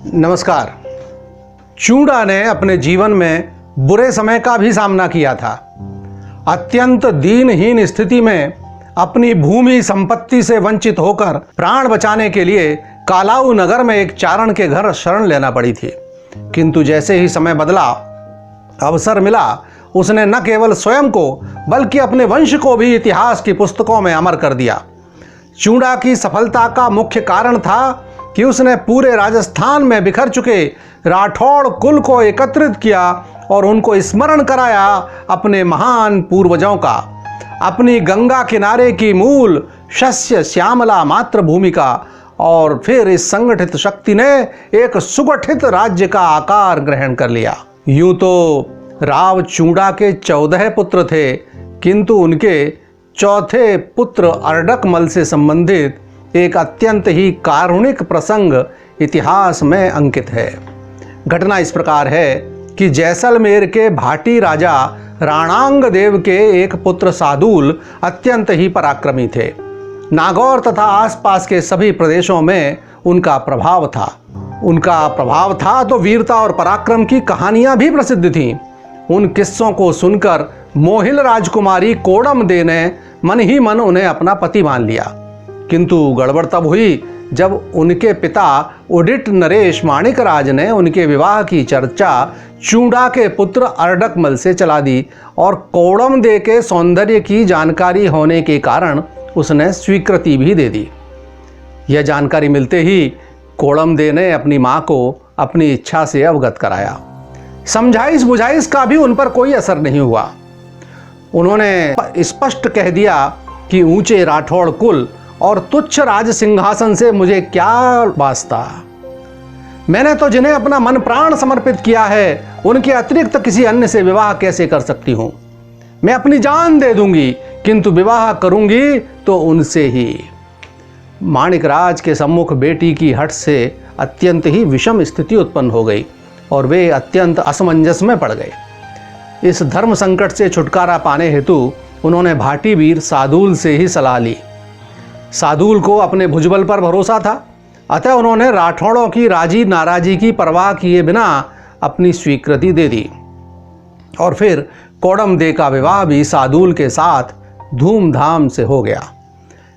नमस्कार। चूड़ा ने अपने जीवन में बुरे समय का भी सामना किया था। अत्यंत दीनहीन स्थिति में अपनी भूमि संपत्ति से वंचित होकर प्राण बचाने के लिए कालाऊ नगर में एक चारण के घर शरण लेना पड़ी थी। किंतु जैसे ही समय बदला, अवसर मिला, उसने न केवल स्वयं को बल्कि अपने वंश को भी इतिहास की पुस्तकों में अमर कर दिया। चूड़ा की सफलता का मुख्य कारण था कि उसने पूरे राजस्थान में बिखर चुके राठौड़ कुल को एकत्रित किया और उनको स्मरण कराया अपने महान पूर्वजों का, अपनी गंगा किनारे की मूल शस्य श्यामला मातृभूमि का। और फिर इस संगठित शक्ति ने एक सुगठित राज्य का आकार ग्रहण कर लिया। यूं तो राव चूड़ा के 14 पुत्र थे, किंतु उनके चौथे पुत्र अर्डकमल से संबंधित एक अत्यंत ही कारुणिक प्रसंग इतिहास में अंकित है। घटना इस प्रकार है कि जैसलमेर के भाटी राजा राणांग देव के एक पुत्र सादुल अत्यंत ही पराक्रमी थे। नागौर तथा आसपास के सभी प्रदेशों में उनका प्रभाव था तो वीरता और पराक्रम की कहानियां भी प्रसिद्ध थीं। उन किस्सों को सुनकर मोहिल राजकुमारी कोडमदे ने मन ही मन उन्हें अपना पति मान लिया। किंतु गड़बड़ तब हुई जब उनके पिता उदित नरेश माणिकराज ने उनके विवाह की चर्चा चूड़ा के पुत्र अर्डकमल से चला दी और कोडमदे के सौंदर्य की जानकारी होने के कारण उसने स्वीकृति भी दे दी। यह जानकारी मिलते ही कोडमदे ने अपनी मां को अपनी इच्छा से अवगत कराया। समझाइश बुझाइश का भी उन पर कोई असर नहीं हुआ। उन्होंने स्पष्ट कह दिया कि ऊंचे राठौड़ कुल और तुच्छ राज सिंहासन से मुझे क्या वास्ता। मैंने तो जिन्हें अपना मन प्राण समर्पित किया है, उनके अतिरिक्त किसी अन्य से विवाह कैसे कर सकती हूं। मैं अपनी जान दे दूंगी, किंतु विवाह करूंगी तो उनसे ही। माणिकराज के सम्मुख बेटी की हठ से अत्यंत ही विषम स्थिति उत्पन्न हो गई और वे अत्यंत असमंजस में पड़ गए। इस धर्म संकट से छुटकारा पाने हेतु उन्होंने भाटी वीर सादुल से ही सलाह ली। सादुल को अपने भुजबल पर भरोसा था, अतः उन्होंने राठौड़ों की राजी नाराजी की परवाह किए बिना अपनी स्वीकृति दे दी और फिर कोडमदे का विवाह भी सादुल के साथ धूमधाम से हो गया।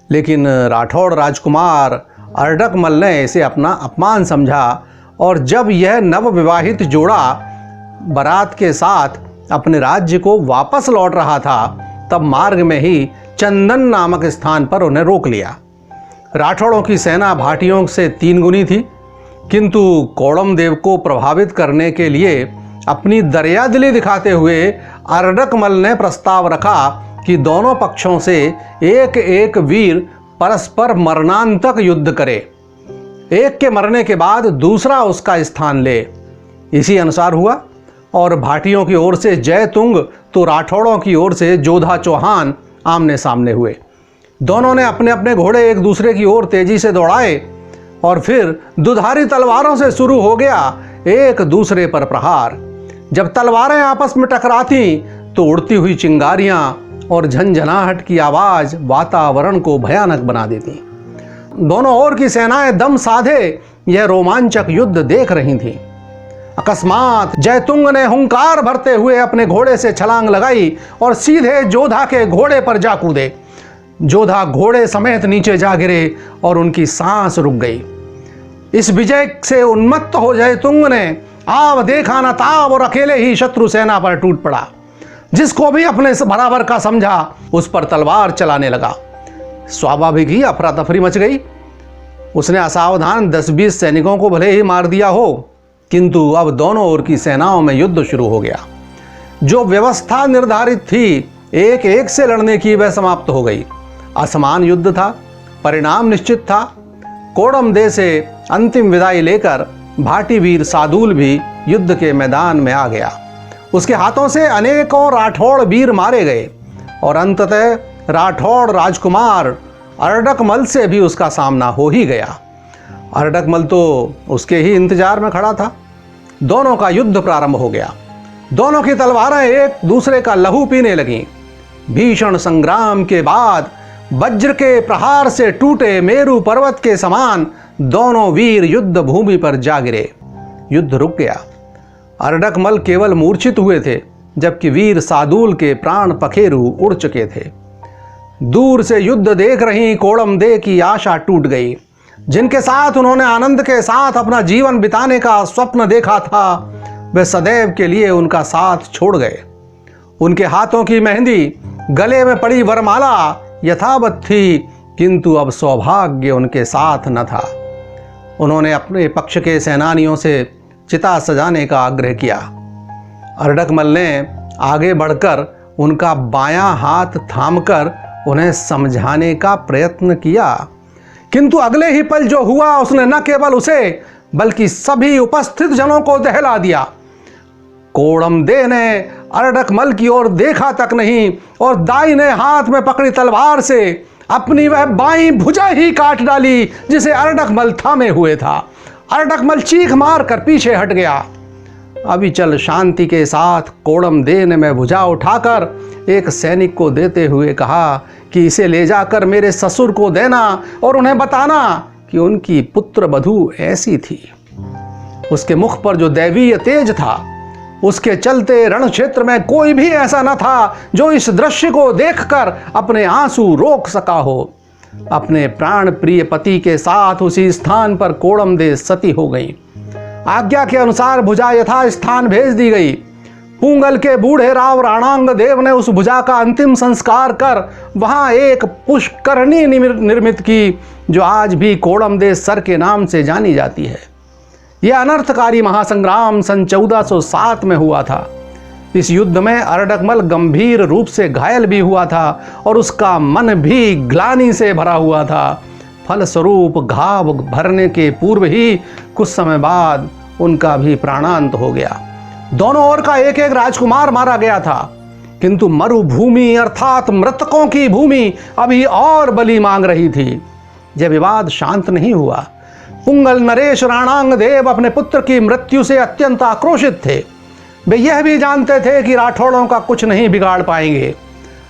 लेकिन राठौड़ राजकुमार अर्डकमल ने इसे अपना अपमान समझा और जब यह नवविवाहित जोड़ा बारात के साथ अपने राज्य को वापस लौट रहा था, तब मार्ग में ही चंदन नामक स्थान पर उन्हें रोक लिया। राठौड़ों की सेना भाटियों से 3 गुनी थी, किंतु कोडमदेव को प्रभावित करने के लिए अपनी दरियादिली दिखाते हुए अर्डकमल ने प्रस्ताव रखा कि दोनों पक्षों से एक एक वीर परस्पर मरणांतक युद्ध करे। एक के मरने के बाद दूसरा उसका स्थान ले। इसी अनुसार हुआ और भाटियों की ओर से जयतुंग तो राठौड़ों की ओर से जोधा चौहान आमने सामने हुए। दोनों ने अपने अपने घोड़े एक दूसरे की ओर तेजी से दौड़ाए और फिर दुधारी तलवारों से शुरू हो गया एक दूसरे पर प्रहार। जब तलवारें आपस में टकराती तो उड़ती हुई चिंगारियां और झंझनाहट की आवाज वातावरण को भयानक बना देती। दोनों ओर की सेनाएं दम साधे यह रोमांचक युद्ध देख रही थीं। अकस्मात जयतुंग ने हुंकार भरते हुए अपने घोड़े से छलांग लगाई और सीधे जोधा के घोड़े पर जा कूदे। जोधा घोड़े समेत नीचे जा गिरे और उनकी सांस रुक गई। इस विजय से उन्मत्त हो जयतुंग ने आव देखा न ताव और अकेले ही शत्रु सेना पर टूट पड़ा। जिसको भी अपने से बराबर का समझा उस पर तलवार चलाने लगा। स्वाभाविक ही अफरा तफरी मच गई। उसने असावधान 10-20 सैनिकों को भले ही मार दिया हो, किंतु अब दोनों ओर की सेनाओं में युद्ध शुरू हो गया। जो व्यवस्था निर्धारित थी एक एक से लड़ने की, वह समाप्त हो गई। असमान युद्ध था, परिणाम निश्चित था। कोडमदे से अंतिम विदाई लेकर भाटी वीर सादुल भी युद्ध के मैदान में आ गया। उसके हाथों से अनेकों राठौड़ वीर मारे गए और अंततः राठौड़ राजकुमार अर्डकमल से भी उसका सामना हो ही गया। अर्डकमल तो उसके ही इंतजार में खड़ा था। दोनों का युद्ध प्रारंभ हो गया। दोनों की तलवारें एक दूसरे का लहू पीने लगीं। भीषण संग्राम के बाद वज्र के प्रहार से टूटे मेरू पर्वत के समान दोनों वीर युद्ध भूमि पर जा गिरे। युद्ध रुक गया। अर्डकमल केवल मूर्छित हुए थे, जबकि वीर सादुल के प्राण पखेरु उड़ चुके थे। दूर से युद्ध देख रही कोड़मदेह की आशा टूट गई। जिनके साथ उन्होंने आनंद के साथ अपना जीवन बिताने का स्वप्न देखा था, वे सदैव के लिए उनका साथ छोड़ गए। उनके हाथों की मेहंदी, गले में पड़ी वरमाला यथावत थी, किंतु अब सौभाग्य उनके साथ न था। उन्होंने अपने पक्ष के सेनानियों से चिता सजाने का आग्रह किया। अर्डकमल ने आगे बढ़कर उनका बायां हाथ थामकर उन्हें समझाने का प्रयत्न किया, किंतु अगले ही पल जो हुआ उसने न केवल उसे बल्कि सभी उपस्थित जनों को दहला दिया। कोड़मदेह ने अर्डकमल की ओर देखा तक नहीं और दाहिने हाथ में पकड़ी तलवार से अपनी वह बाईं भुजा ही काट डाली जिसे अर्डकमल थामे हुए था। अर्डकमल चीख मार कर पीछे हट गया। अविचल शांति के साथ कोड़मदेह ने मैं भुजा उठाकर एक सैनिक को देते हुए कहा कि इसे ले जाकर मेरे ससुर को देना और उन्हें बताना कि उनकी पुत्र वधू ऐसी थी। उसके मुख पर जो दैवीय तेज था, उसके चलते रण क्षेत्र में कोई भी ऐसा न था जो इस दृश्य को देखकर अपने आंसू रोक सका हो। अपने प्राण प्रिय पति के साथ उसी स्थान पर कोड़मदेह सती हो गई। आज्ञा के अनुसार भुजा यथा स्थान भेज दी गई। पूंगल के बूढ़े राव राणांग देव ने उस भुजा का अंतिम संस्कार कर वहां एक पुष्करणी निर्मित की, जो आज भी कोड़मदेह सर के नाम से जानी जाती है। यह अनर्थकारी महासंग्राम सन 1407 में हुआ था। इस युद्ध में अर्डकमल गंभीर रूप से घायल भी हुआ था और उसका मन भी ग्लानि से भरा हुआ था। फलस्वरूप घाव भरने के पूर्व ही कुछ समय बाद उनका भी प्राणांत हो गया। दोनों ओर का एक एक राजकुमार मारा गया था, किंतु मरुभूमि अर्थात मृतकों की भूमि अभी और बलि मांग रही थी। यह विवाद शांत नहीं हुआ। पुंगल नरेश राणांग देव अपने पुत्र की मृत्यु से अत्यंत आक्रोशित थे। वे यह भी जानते थे कि राठौड़ों का कुछ नहीं बिगाड़ पाएंगे।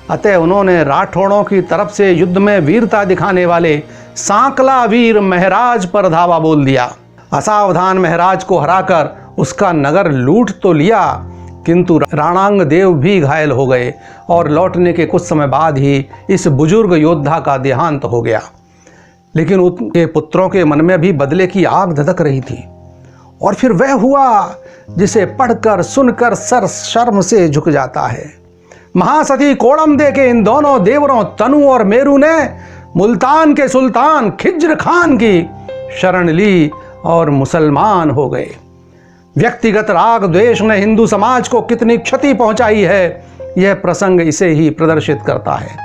अतः उन्होंने राठौड़ों की तरफ से युद्ध में वीरता दिखाने वाले सांकला वीर महराज पर धावा बोल दिया। असावधान महराज को हराकर उसका नगर लूट तो लिया, किंतु राणांग देव भी घायल हो गए और लौटने के कुछ समय बाद ही इस बुजुर्ग योद्धा का देहांत हो गया। लेकिन उनके पुत्रों के मन में भी बदले की आग धधक रही थी। और फिर वह हुआ जिसे पढ़कर सुनकर सर शर्म से झुक जाता है। महासती कोड़मदेह के इन दोनों देवरों तनु और मेरू ने मुल्तान के सुल्तान खिज्र खान की शरण ली और मुसलमान हो गए। व्यक्तिगत राग द्वेष ने हिंदू समाज को कितनी क्षति पहुंचाई है, यह प्रसंग इसे ही प्रदर्शित करता है।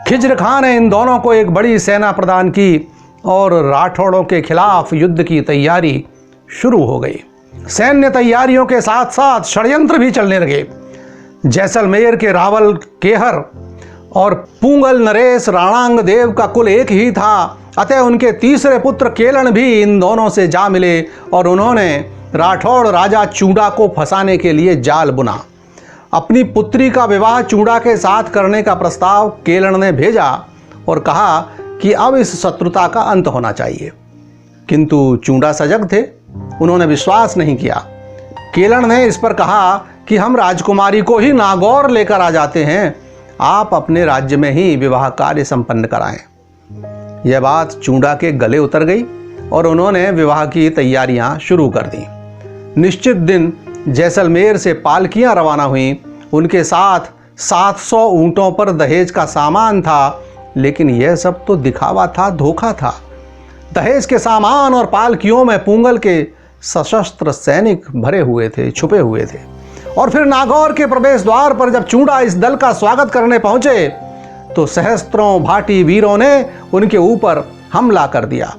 खिज्र खान ने इन दोनों को एक बड़ी सेना प्रदान की और राठौड़ों के खिलाफ युद्ध की तैयारी शुरू हो गई। सैन्य तैयारियों के साथ साथ षड्यंत्र भी चलने लगे। जैसलमेर के रावल केहर और पूंगल नरेश राणांग देव का कुल एक ही था, अतः उनके तीसरे पुत्र केलन भी इन दोनों से जा मिले और उन्होंने राठौड़ राजा चूड़ा को फंसाने के लिए जाल बुना। अपनी पुत्री का विवाह चूड़ा के साथ करने का प्रस्ताव केलन ने भेजा और कहा कि अब इस शत्रुता का अंत होना चाहिए, किंतु चूड़ा सजग थे। उन्होंने विश्वास नहीं किया। केलन ने इस पर कहा कि हम राजकुमारी को ही नागौर लेकर आ जाते हैं, आप अपने राज्य में ही विवाह कार्य संपन्न कराएं। यह बात चूड़ा के गले उतर गई और उन्होंने विवाह की तैयारियां शुरू कर दी। निश्चित दिन जैसलमेर से पालकियां रवाना हुई। उनके साथ 700 ऊंटों पर दहेज का सामान था, लेकिन यह सब तो दिखावा था, धोखा था। दहेज के सामान और पालकियों में पूंगल के सशस्त्र सैनिक भरे हुए थे, छुपे हुए थे। और फिर नागौर के प्रवेश द्वार पर जब चूड़ा इस दल का स्वागत करने पहुंचे तो सहस्त्रों भाटी वीरों ने उनके ऊपर हमला कर दिया।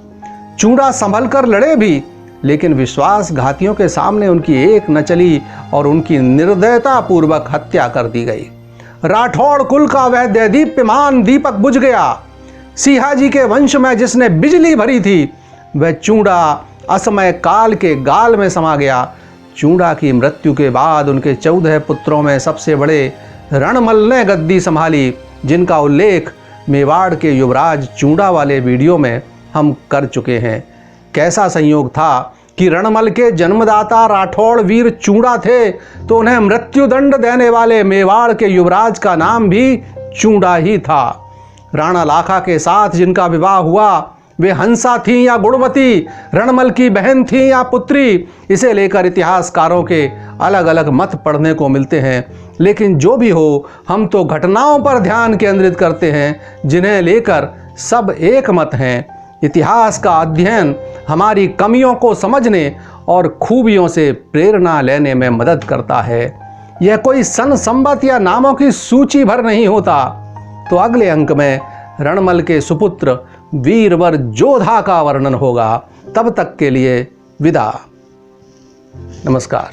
चूड़ा संभल कर लड़े भी, लेकिन विश्वासघातियों के सामने उनकी एक न चली और उनकी निर्दयता पूर्वक हत्या कर दी गई। राठौड़ कुल का वह दैदीप्यमान दीपक बुझ गया। सिंहाजी के वंश में जिसने बिजली भरी थी, वह चूड़ा असमय काल के गाल में समा गया। चूड़ा की मृत्यु के बाद उनके 14 पुत्रों में सबसे बड़े रणमल ने गद्दी संभाली, जिनका उल्लेख मेवाड़ के युवराज चूड़ा वाले वीडियो में हम कर चुके हैं। कैसा संयोग था कि रणमल के जन्मदाता राठौड़ वीर चूड़ा थे तो उन्हें मृत्युदंड देने वाले मेवाड़ के युवराज का नाम भी चूड़ा ही था। राणा लाखा के साथ जिनका विवाह हुआ वे हंसा थीं या गुणवती, रणमल की बहन थीं या पुत्री, इसे लेकर इतिहासकारों के अलग अलग मत पढ़ने को मिलते हैं। लेकिन जो भी हो, हम तो घटनाओं पर ध्यान केंद्रित करते हैं जिन्हें लेकर सब एक मत हैं। इतिहास का अध्ययन हमारी कमियों को समझने और खूबियों से प्रेरणा लेने में मदद करता है। यह कोई सन संवत या नामों की सूची भर नहीं होता। तो अगले अंक में रणमल के सुपुत्र वीरवर जोधा का वर्णन होगा। तब तक के लिए विदा। नमस्कार।